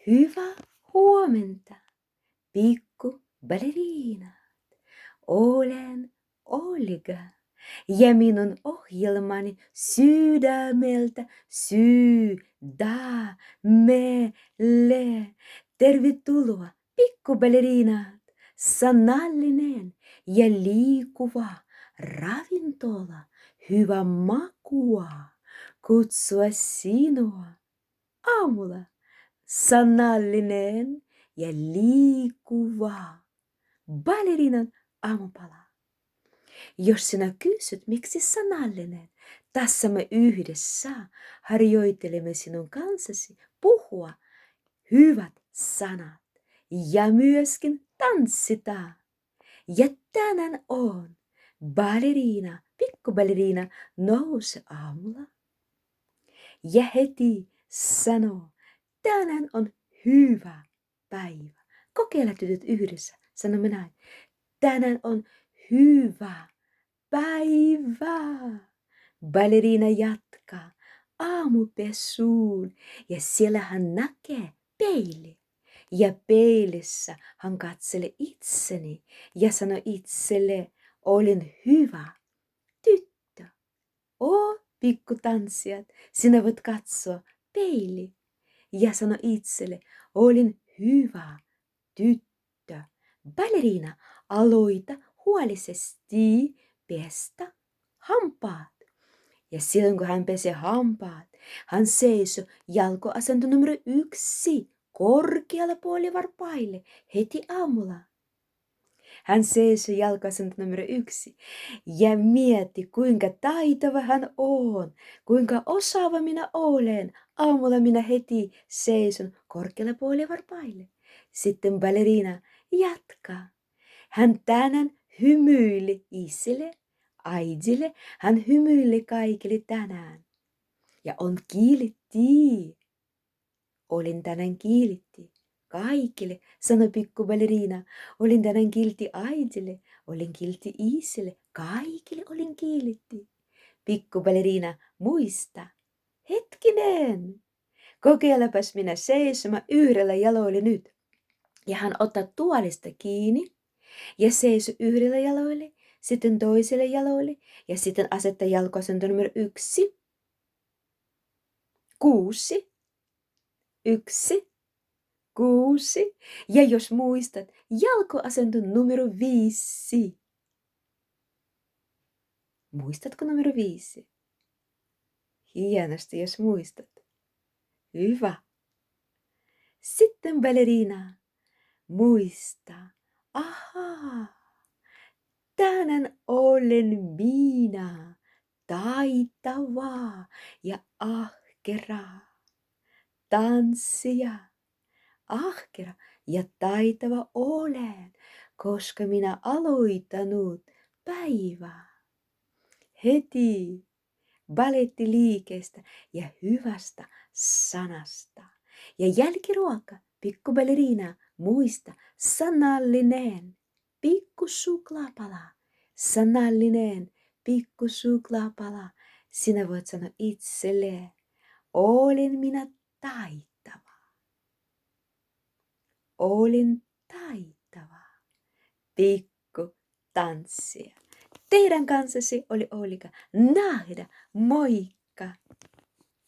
Hyvää huomenta, pikku baleriinat. Olen Olga ja minun ohjelmani sydämeltä sydämelle. Tervetuloa, pikku baleriinat. Sanallinen ja liikuva ravintola, hyvä makua, kutsua sinua aamulla. Sanallinen ja liikuva baleriinan aamupala. Jos sinä kysyt, miksi sanallinen, tässä me yhdessä harjoittelemme sinun kanssasi puhua hyvät sanat ja myöskin tanssitaan. Ja tänään on baleriina, pikkubaleriina nouse aamulla ja heti sanoo, tänään on hyvä päivä. Kokeilla tytöt yhdessä. Sanomme näin. Tänään on hyvä päivä. Baleriina jatkaa aamupesuun ja siellä hän näkee peili. Ja peilissä hän katselee itseni ja sanoo itselle, olen hyvä tyttö. Pikkutanssijat, sinä voit katsoa peili ja sano itselle, olen hyvä tyttö. Baleriina, aloita huolellisesti pestä hampaat. Ja silloin kun hän pesee hampaat, hän seisoo jalkoasento numero 1 korkealla puolivarpaille heti aamulla. Hän seisoi jalkoasento numero 1 ja mietti, kuinka taitava hän on, kuinka osaava minä olen. Aamulla minä heti seison korkealla puolivarpaille. Sitten baleriina jatkaa. Hän tänään hymyili isille, äidille, hän hymyili kaikille tänään. Ja on kiltti. Olin tänään kiltti. Kaikille, sanoi pikku baleriina. Olin tänään kiltti äidille, olin kiltti isille, kaikille olin kiltti. Pikku baleriina, muista. Hetkinen. Kokeillapas minä seisomaan yhdellä jaloilla nyt. Ja hän ottaa tuolista kiinni ja seisoo yhdellä jaloille, sitten toiselle jaloille ja sitten asettaa jalkoasento numero 1. 6. 1. 6. Ja jos muistat, jalkoasento numero 5. Muistatko numero 5? Hienosti, jos muistat. Hyvä. Sitten baleriina. Muista. Ahaa. Tänään olen minä. Taitava ja ahkera. Tanssija. Ahkera ja taitava olen, koska minä aloittanut päivää. Heti balettiliikeestä ja hyvästä sanasta. Ja jälkiruoka, pikku baleriina, muista, sanallinen, pikku suklaapala. Sanallinen, pikku suklaapala. Sinä voit sanoa itselle, olen minä taitava. Olin taitava pikku tanssija. Teidän kanssasi oli Olga. Nähdä, moikka!